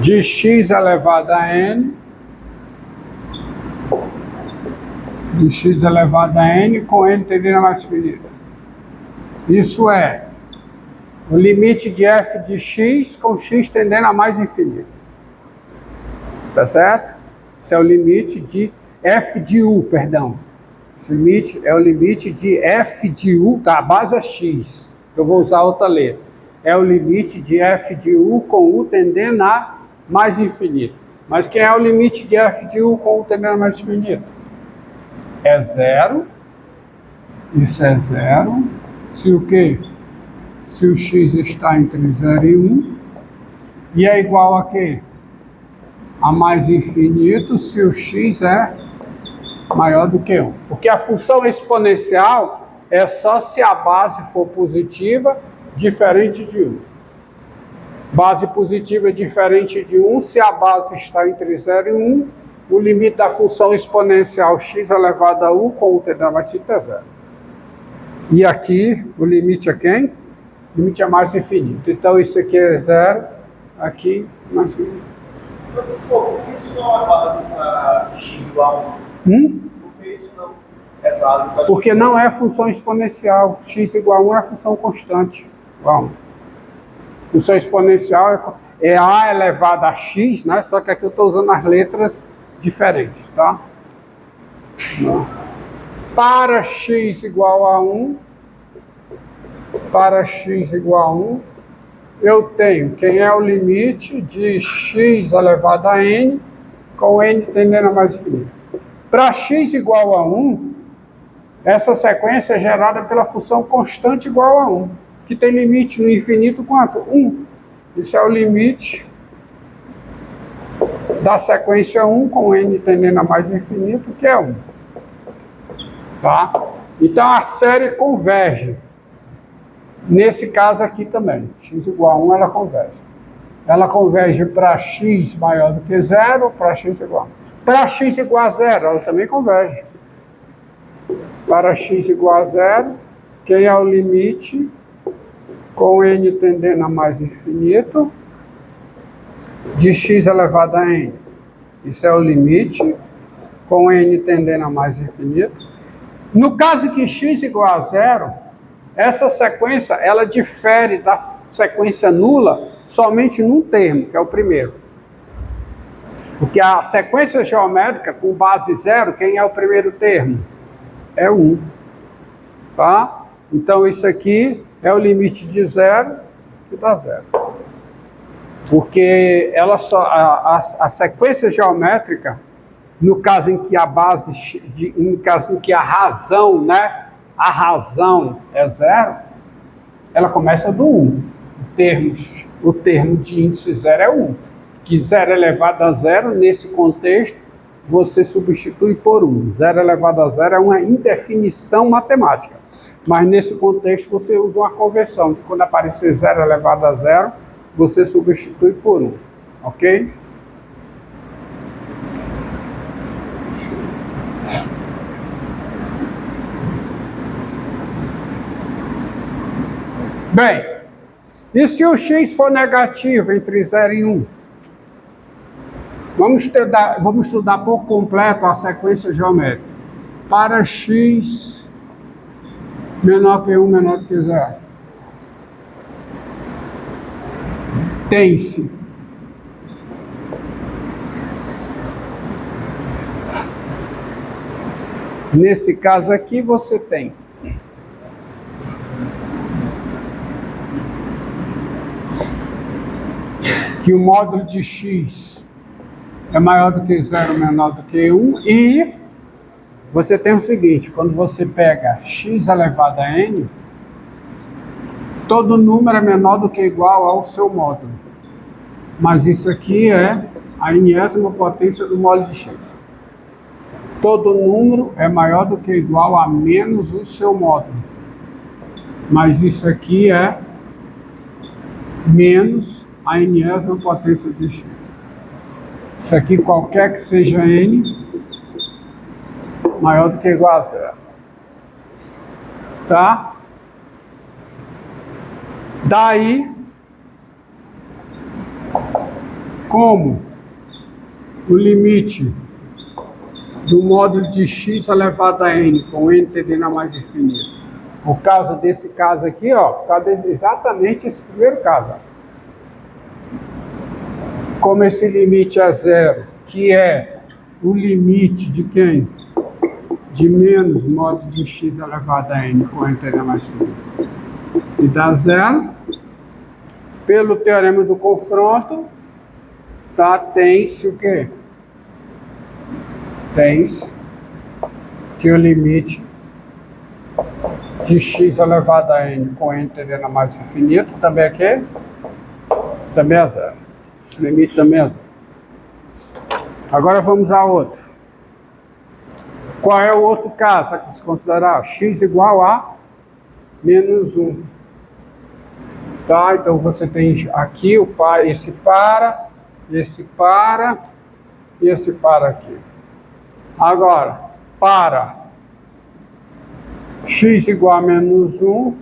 de x elevado a n, de x elevado a n com n tendendo a mais infinito. Isso é o limite de f de x com x tendendo a mais infinito. Tá certo? Esse é o limite de f de u, perdão. Esse limite é o limite de f de u, tá? A base é x. Eu vou usar outra letra. É o limite de f de u com u tendendo a mais infinito. Mas quem é o limite de f de u com u tendendo a mais infinito? É zero. Isso é zero. Se o quê? Se o x está entre 0 e 1. E é igual a quê? A mais infinito se o x é maior do que 1. Porque a função exponencial é só se a base for positiva, diferente de 1. Base positiva diferente de 1, se a base está entre 0 e 1, o limite da função exponencial x elevado a u com u tendendo a mais infinito é 0. E aqui, o limite é quem? O limite é mais infinito. Então, isso aqui é 0, aqui, mais infinito. Professor, por que isso não é válido para x igual a 1? Por que isso não é válido para Porque não é função exponencial. X igual a 1 é função constante. Igual a 1. Função exponencial é a elevado a x, né? Só que aqui eu estou usando as letras diferentes, tá? Para x igual a 1, para x igual a 1, eu tenho quem é o limite de x elevado a n com n tendendo a mais infinito. Para x igual a 1, essa sequência é gerada pela função constante igual a 1, que tem limite no infinito quanto? 1. Isso é o limite da sequência 1 com n tendendo a mais infinito, que é 1. Tá? Então a série converge. Nesse caso aqui também, x igual a 1, ela converge. Ela converge para x maior do que 0, para x igual a 1. Para x igual a 0, ela também converge. Para x igual a 0, quem é o limite com n tendendo a mais infinito de x elevado a n? Isso é o limite com n tendendo a mais infinito. No caso que x igual a 0, essa sequência, ela difere da sequência nula somente num termo, que é o primeiro. Porque a sequência geométrica com base 0, quem é o primeiro termo? É 1. Tá? Então, isso aqui é o limite de 0, que dá 0. Porque ela só, a sequência geométrica, no caso em que a base, no caso em que a razão, né? A razão é 0, ela começa do 1. O termo de índice 0 é 1. Que 0 elevado a 0, nesse contexto, você substitui por 1. 0 elevado a 0 é uma indefinição matemática. Mas nesse contexto você usa uma conversão. Quando aparecer 0 elevado a 0, você substitui por 1. Ok? Bem, e se o x for negativo entre 0 e 1? Vamos estudar por completo a sequência geométrica. Para x menor que 1, menor que 0. Tem-se nesse caso aqui você tem que o módulo de x é maior do que 0, menor do que 1, e você tem o seguinte: quando você pega x elevado a n, todo número é menor do que ou igual ao seu módulo. Mas isso aqui é a enésima potência do módulo de x. Todo número é maior do que ou igual a menos o seu módulo. Mas isso aqui é menos a enésima potência de x. Isso aqui, qualquer que seja n, maior do que ou igual a 0. Tá? Daí, como o limite do módulo de x elevado a n com n tendendo a mais infinito. Por causa desse caso aqui, ó, por causa de exatamente esse primeiro caso. Ó. Como esse limite é zero, que é o limite de quem? De menos módulo de x elevado a n com n tendendo a mais infinito. E dá zero. Pelo teorema do confronto, tá, tem-se o quê? Tem-se que o limite de x elevado a n com n tendendo a mais infinito também é quê? Também é zero. O limite também é zero. Agora vamos a outro. Qual é o outro caso a se considerar? X igual a menos 1. Tá? Então você tem aqui o par, esse para e esse para aqui. Agora, para x igual a menos 1,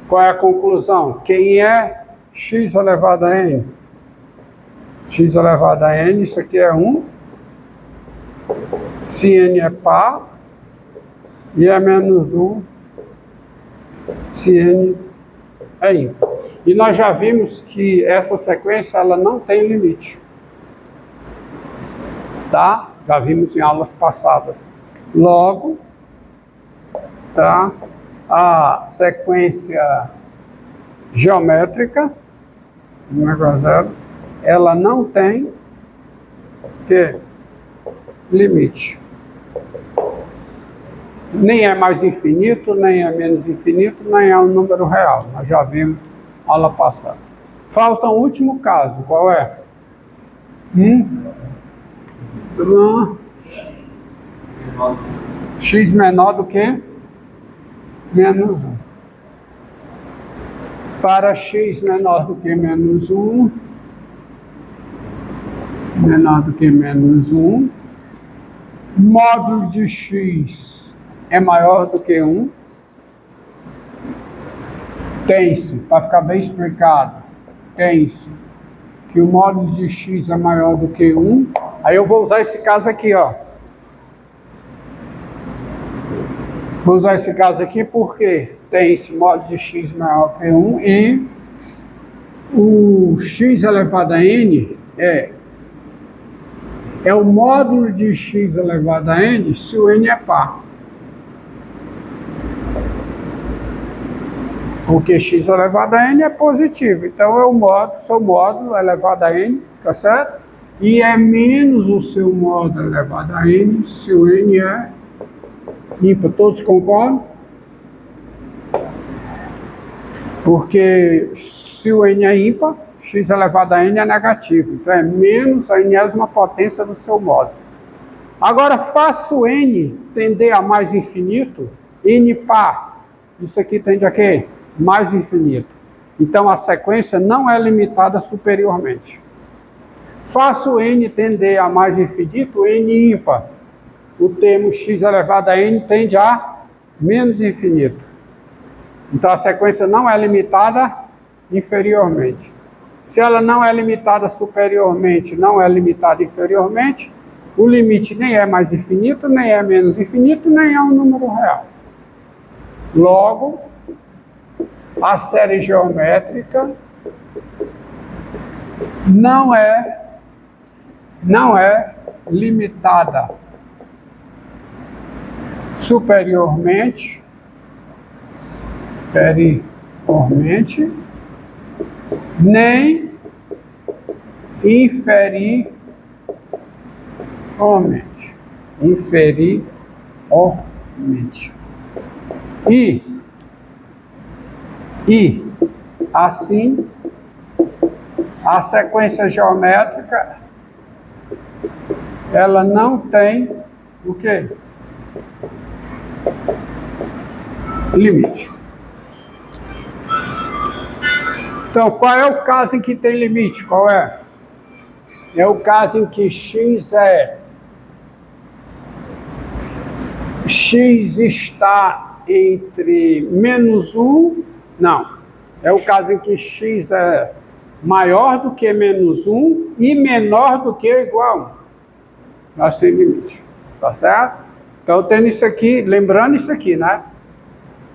qual é a conclusão? Quem é x elevado a n? X elevado a n, isso aqui é 1. Se n é par, e é menos 1 se n é ímpar. E nós já vimos que essa sequência ela não tem limite. Tá? Já vimos em aulas passadas. Logo, tá? A sequência geométrica, 1 igual a 0, ela não tem que limite. Nem é mais infinito, nem é menos infinito, nem é um número real. Nós já vimos na aula passada. Falta um último caso. Qual é? X menor do que? Menos 1. Para x menor do que menos 1, menor do que menos 1, módulo de x é maior do que 1, tem-se, para ficar bem explicado, tem-se que o módulo de x é maior do que 1, aí eu vou usar esse caso aqui, ó. Vou usar esse caso aqui porque tem-se módulo de x maior que 1 e o x elevado a n é o módulo de x elevado a n se o n é par. Porque x elevado a n é positivo, então é o módulo, seu módulo elevado a n, fica certo? E é menos o seu módulo elevado a n se o n é ímpar. Todos concordam? Porque se o n é ímpar, x elevado a n é negativo, então é menos a enésima potência do seu módulo. Agora, faça o n tender a mais infinito, n par, isso aqui tende a quê? Mais infinito. Então a sequência não é limitada superiormente. Faça o n tender a mais infinito, n ímpar. O termo x elevado a n tende a menos infinito. Então a sequência não é limitada inferiormente. Se ela não é limitada superiormente, não é limitada inferiormente, o limite nem é mais infinito, nem é menos infinito, nem é um número real. Logo, a série geométrica não é limitada superiormente, nem inferiormente. E assim, a sequência geométrica, ela não tem o quê? Limite. Então, qual é o caso em que tem limite? Qual é? É o caso em que x está entre menos 1, não. É o caso em que x é maior do que menos 1 e menor do que ou igual a 1. Nós temos limite. Tá certo? Então, tendo isso aqui, lembrando isso aqui, né?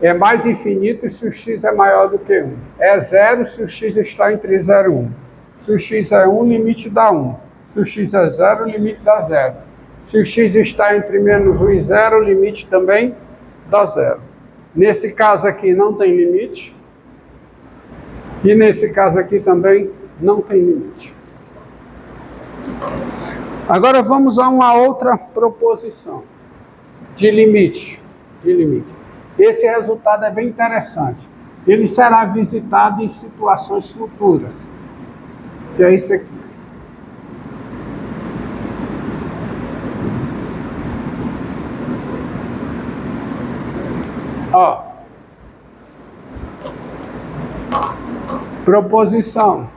É mais infinito se o x é maior do que 1. É zero se o x está entre 0 e 1. Se o x é 1, o limite dá 1. Se o x é 0, o limite dá 0. Se o x está entre menos 1 e 0, o limite também dá 0. Nesse caso aqui não tem limite. E nesse caso aqui também não tem limite. Agora vamos a uma outra proposição de limite. Esse resultado é bem interessante. Ele será visitado em situações futuras. Que é isso aqui. Ó. Proposição.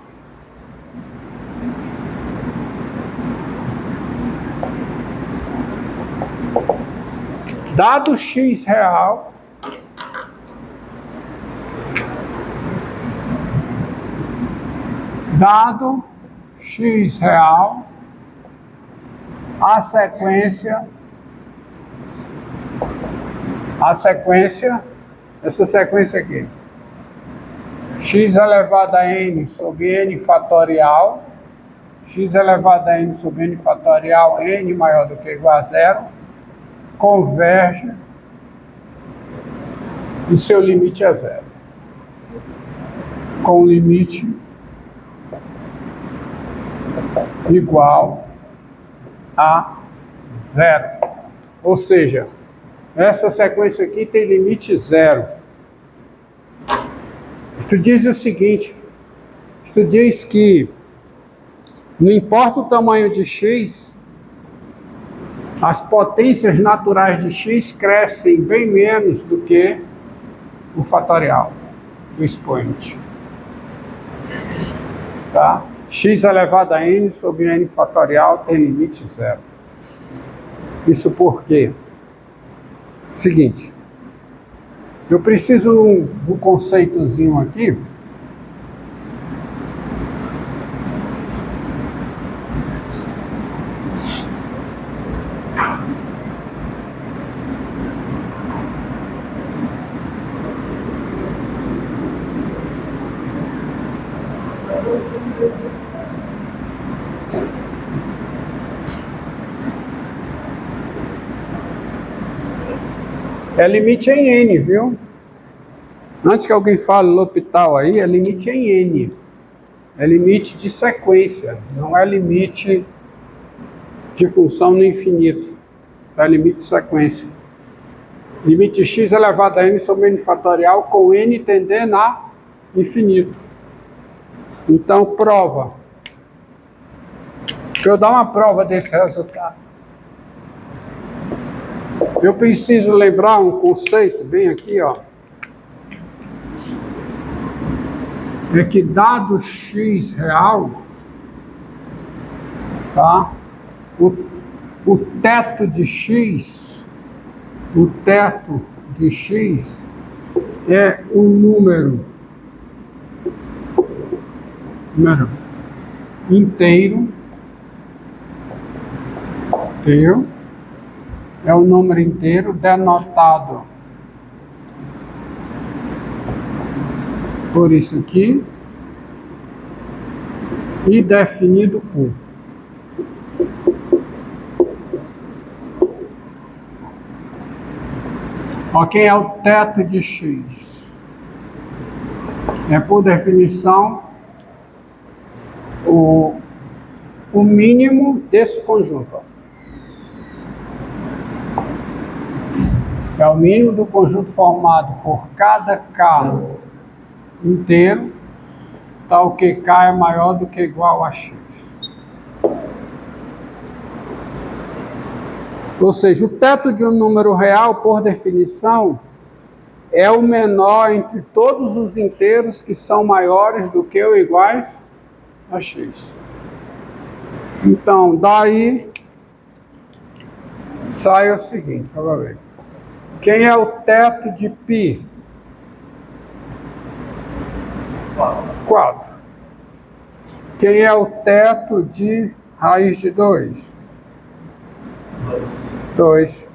Dado x real, a sequência, essa sequência aqui, x elevado a n sobre n fatorial, x elevado a n sobre n fatorial, n maior do que ou igual a 0, converge e seu limite é 0. Com limite igual a 0. Ou seja, essa sequência aqui tem limite 0. Isto diz o seguinte, isto diz que não importa o tamanho de x, as potências naturais de x crescem bem menos do que o fatorial, o expoente. Tá? X elevado a n sobre n fatorial tem limite 0. Isso por quê? Seguinte, eu preciso de um conceitozinho aqui. É limite em n, viu? Antes que alguém fale L'Hopital aí, é limite em n. É limite de sequência, não é limite de função no infinito. É limite de sequência. Limite de x elevado a n sobre n fatorial com n tendendo a infinito. Então, prova. Deixa eu dar uma prova desse resultado. Eu preciso lembrar um conceito bem aqui, ó. É que dado x real, tá? O teto de x é um número inteiro, é um número inteiro denotado por isso aqui e definido por. Ó, quem é o teto de x? É, por definição, o mínimo desse conjunto. Ó. É o mínimo do conjunto formado por cada k inteiro, tal que k é maior do que igual a x. Ou seja, o teto de um número real, por definição, é o menor entre todos os inteiros que são maiores do que ou iguais a x. Então, daí sai o seguinte, só para ver. Quem é o teto de π? 4. Quem é o teto de raiz de 2? 2.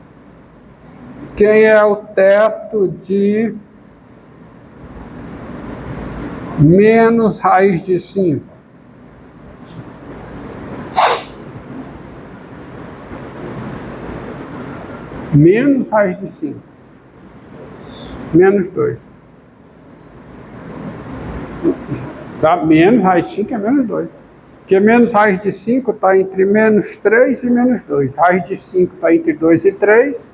Quem é o teto de menos raiz de 5? Menos raiz de 5. Menos 2. Tá? Menos raiz de 5 é menos 2. Porque menos raiz de 5 está entre menos 3 e menos 2. Raiz de 5 está entre 2 e 3.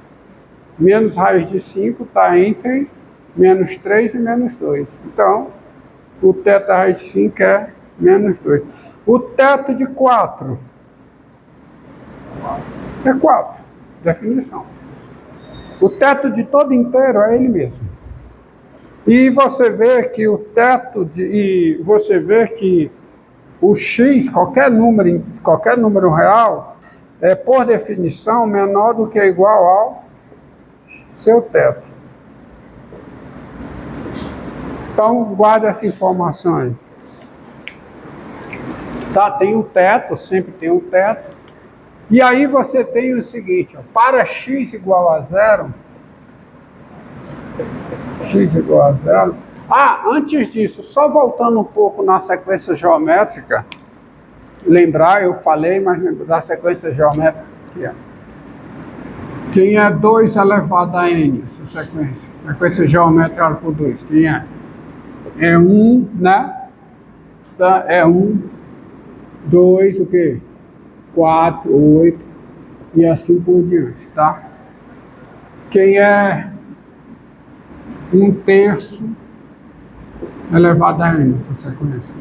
Menos raiz de 5 está entre menos 3 e menos 2. Então, o teto da raiz de 5 é menos 2. O teto de 4 é 4. Definição. O teto de todo inteiro é ele mesmo. E você vê que o teto de... E você vê que o x, qualquer número real, é por definição menor do que igual ao seu teto. Então, guarde essa informação aí. Tá, tem um teto, sempre tem um teto. E aí você tem o seguinte, ó, para x igual a 0, x igual a 0. Ah, antes disso, só voltando um pouco na sequência geométrica, lembrar, eu falei, mas da sequência geométrica aqui, ó. Quem é 2 elevado a n, essa sequência? Sequência geométrica por 2, quem é? É 1, né? Tá, é 1, 2, o quê? 4, 8, e assim por diante, tá? Quem é 1/3 elevado a n, essa sequência?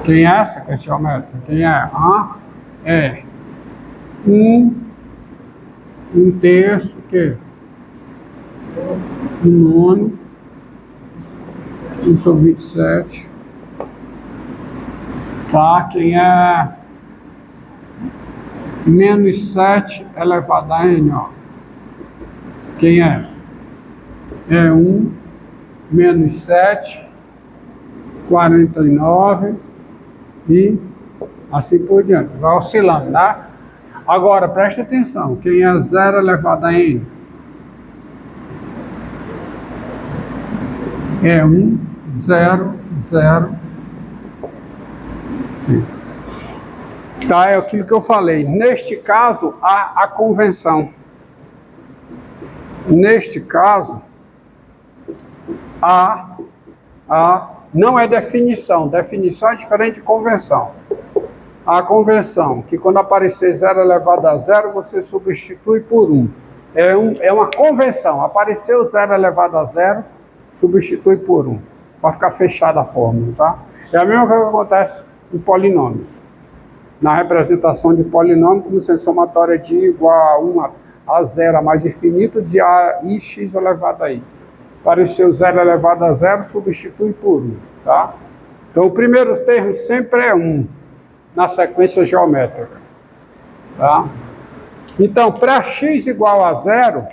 Quem é essa sequência geométrica? Quem é? É 1/3, o quê? 1/9, 1/27. Tá? Quem é menos 7 elevado a n, ó. Quem é? É 1 menos 7, 49 e assim por diante. Vai oscilando, tá? Agora, preste atenção. Quem é 0 elevado a n? É 1, 0, 0. Sim. Tá, é aquilo que eu falei. Neste caso, há a convenção. Neste caso, não é definição. Definição é diferente de convenção. A convenção, que quando aparecer 0 elevado a 0, você substitui por 1. É uma convenção. Apareceu 0 elevado a 0, substitui por 1. Para ficar fechada a fórmula, tá? É a mesma coisa que acontece em polinômios. Na representação de polinômio, como sendo somatória de i igual a 1 a 0 a mais infinito de a i x elevado a i. Apareceu 0 elevado a 0, substitui por 1, tá? Então, o primeiro termo sempre é 1 na sequência geométrica, tá? Então, para x igual a 0,